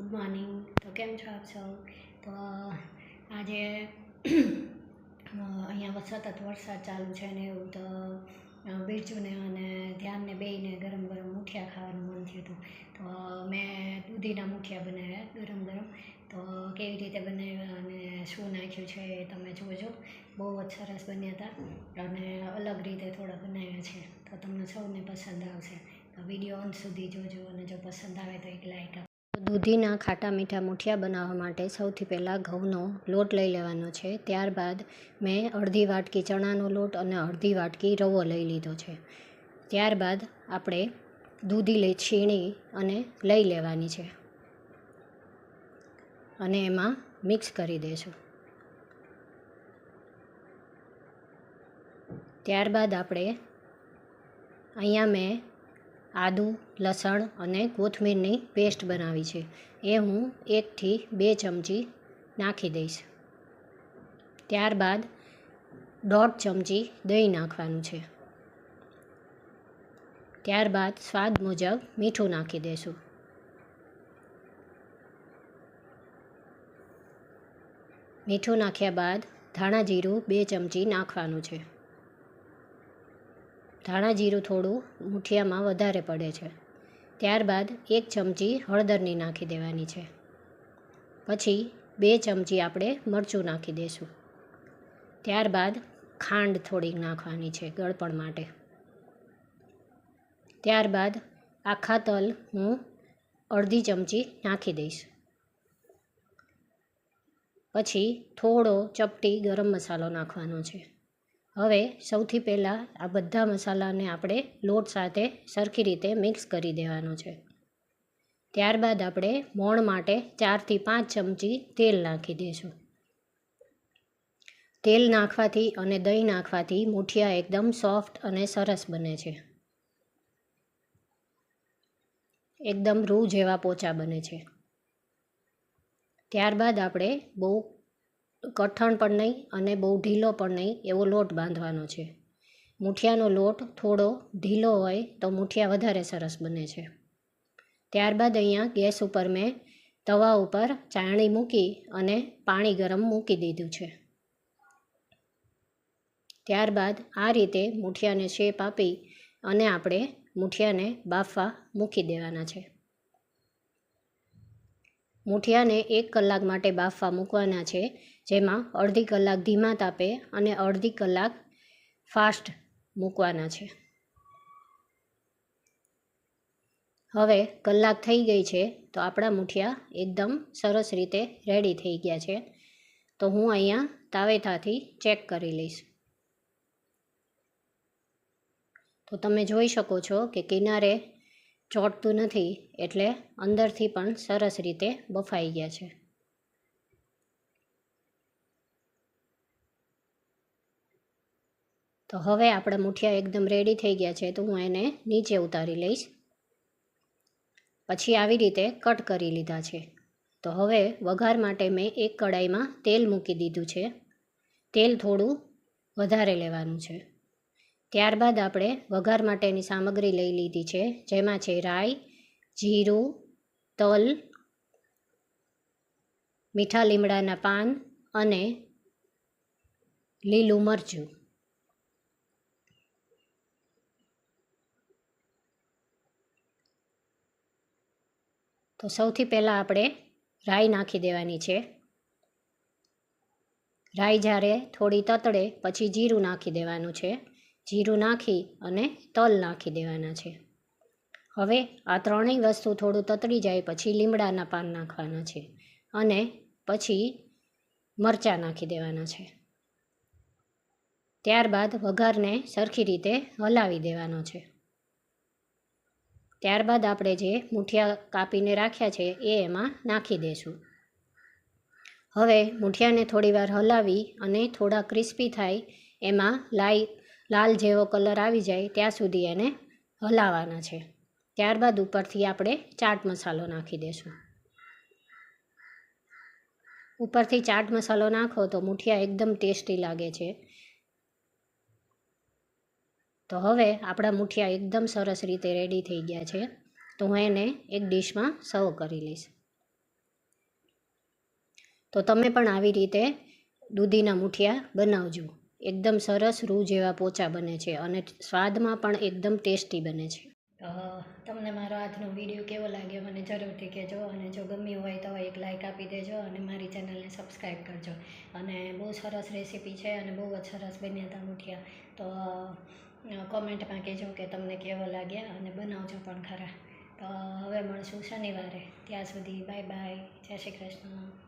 Good morning. તો કેમ છો આપ સૌ? તો આજે અહીંયા સતત વરસાદ ચાલુ છે ને એવું, તો બિરજુને અને ધ્યાનને બેયને ગરમ ગરમ મૂઠિયા ખાવાનું મન થયું હતું. તો મેં દૂધીના મૂઠિયા બનાવ્યા ગરમ ગરમ. તો કેવી રીતે બનાવ્યા અને શું નાખ્યું છે એ તમે જોજો. બહુ જ સરસ બન્યા હતા અને અલગ રીતે થોડા બનાવ્યા છે, તો તમને સૌને પસંદ આવશે. તો વિડીયો અંત સુધી જોજો અને જો પસંદ આવે તો એક લાઈક આપો. દૂધીના ખાટા મીઠા મૂઠિયા બનાવવા માટે સૌથી પહેલાં ઘઉંનો લોટ લઈ લેવાનો છે. ત્યારબાદ મેં અડધી વાટકી ચણાનો લોટ અને અડધી વાટકી રવો લઈ લીધો છે. ત્યારબાદ આપણે દૂધી છીણી અને લઈ લેવાની છે અને એમાં મિક્સ કરી દઈશું. ત્યારબાદ આપણે અહીંયા મેં આદું, લસણ અને કોથમીરની પેસ્ટ બનાવી છે, એ હું 1 થી 2 ચમચી નાખી દઈશ. ત્યારબાદ 1.5 ચમચી દહીં નાખવાનું છે. ત્યારબાદ સ્વાદ મુજબ મીઠું નાખી દઈશું. મીઠું નાખ્યા બાદ ધાણા જીરું 2 ચમચી નાખવાનું છે. ધાણા જીરું થોડું મૂઠિયામાં વધારે પડે છે. ત્યારબાદ 1 ચમચી હળદરની નાખી દેવાની છે. પછી 2 ચમચી આપણે મરચું નાખી દઈશું. ત્યારબાદ ખાંડ થોડીક નાખવાની છે ગળપણ માટે. ત્યારબાદ આખા તલ હું અડધી ચમચી નાખી દઈશ. પછી થોડો ચપટી ગરમ મસાલો નાખવાનો છે. હવે સૌથી પહેલાં આ બધા મસાલાને આપણે લોટ સાથે સરખી રીતે મિક્સ કરી દેવાનો છે. ત્યારબાદ આપણે મોણ માટે 4 થી 5 ચમચી તેલ નાખી દઈશું. તેલ નાખવાથી અને દહીં નાખવાથી મૂઠિયા એકદમ સોફ્ટ અને સરસ બને છે. એકદમ રૂ જેવા પોચા બને છે. ત્યારબાદ આપણે બહુ કઠણ પણ નહીં અને બહુ ઢીલો પણ નહીં એવો લોટ બાંધવાનો છે. મૂઠિયાનો લોટ થોડો ઢીલો હોય તો મૂઠિયા વધારે સરસ બને છે. ત્યારબાદ અહીંયા ગેસ ઉપર મેં તવા ઉપર ચાળણી મૂકી અને પાણી ગરમ મૂકી દીધું છે. ત્યારબાદ આ રીતે મૂઠિયાને શેપ આપી અને આપણે મૂઠિયાને બાફવા મૂકી દેવાના છે. મૂઠિયાને 1 કલાક માટે બાફવા મૂકવાના છે, જેમાં અડધી કલાક ધીમા તાપે અને અડધી કલાક ફાસ્ટ મૂકવાના છે. હવે કલાક થઈ ગઈ છે, તો આપણા મૂઠિયા એકદમ સરસ રીતે રેડી થઈ ગયા છે. તો હું અહીંયા તાવેથાથી ચેક કરી લઈશ. તો તમે જોઈ શકો છો કે કિનારે ચોંટતું નથી, એટલે અંદરથી પણ સરસ રીતે બફાઈ ગયા છે. તો હવે આપણા મૂઠિયા એકદમ રેડી થઈ ગયા છે, તો હું એને નીચે ઉતારી લઈશ. પછી આવી રીતે કટ કરી લીધા છે. તો હવે વઘાર માટે મેં એક કડાઈમાં તેલ મૂકી દીધું છે. તેલ થોડું વધારે લેવાનું છે. ત્યારબાદ આપણે વઘાર માટેની સામગ્રી લઈ લીધી છે, જેમાં છે રાઈ, જીરું, તલ, મીઠા લીમડાના પાન અને લીલું મરચું. તો સૌથી પહેલાં આપણે રાઈ નાખી દેવાની છે. રાઈ જ્યારે થોડી તતડે પછી જીરું નાખી દેવાનું છે. જીરું નાખી અને તલ નાખી દેવાના છે. હવે આ ત્રણેય વસ્તુ થોડું તતડી જાય પછી લીમડાના પાન નાખવાના છે અને પછી મરચાં નાખી દેવાના છે. ત્યારબાદ વઘારને સરખી રીતે હલાવી દેવાનો છે. ત્યારબાદ આપણે જે મૂઠિયા કાપીને રાખ્યા છે એ એમાં નાખી દઈશું. હવે મૂઠિયાને થોડીવાર હલાવી અને થોડા ક્રિસ્પી થાય, એમાં લાલ જેવો કલર આવી જાય ત્યાં સુધી એને હલાવવાના છે. ત્યારબાદ ઉપરથી આપણે ચાટ મસાલો નાખી દઈશું. ઉપરથી ચાટ મસાલો નાખો તો મૂઠિયા એકદમ ટેસ્ટી લાગે છે. તો હવે આપણા મૂઠિયા એકદમ સરસ રીતે રેડી થઈ ગયા છે. તો હું એને એક ડીશમાં સર્વ કરી લઈશ. તો તમે પણ આવી રીતે દૂધીના મૂઠિયા બનાવજો. એકદમ સરસ રૂ જેવા પોચા બને છે અને સ્વાદમાં પણ એકદમ ટેસ્ટી બને છે. તમને મારો આજનો વિડીયો કેવો લાગ્યો મને જરૂરથી કહેજો, અને જો ગમ્યું હોય તો એક લાઇક આપી દેજો અને મારી ચેનલને સબસ્ક્રાઈબ કરજો. અને બહુ સરસ રેસીપી છે અને બહુ જ સરસ બન્યા હતા મૂઠિયા. તો કોમેન્ટમાં કહેજો કે તમને કેવો લાગ્યા અને બનાવજો પણ ખરા. તો હવે મળશું શનિવારે. ત્યાં સુધી બાય બાય. જય શ્રી કૃષ્ણ.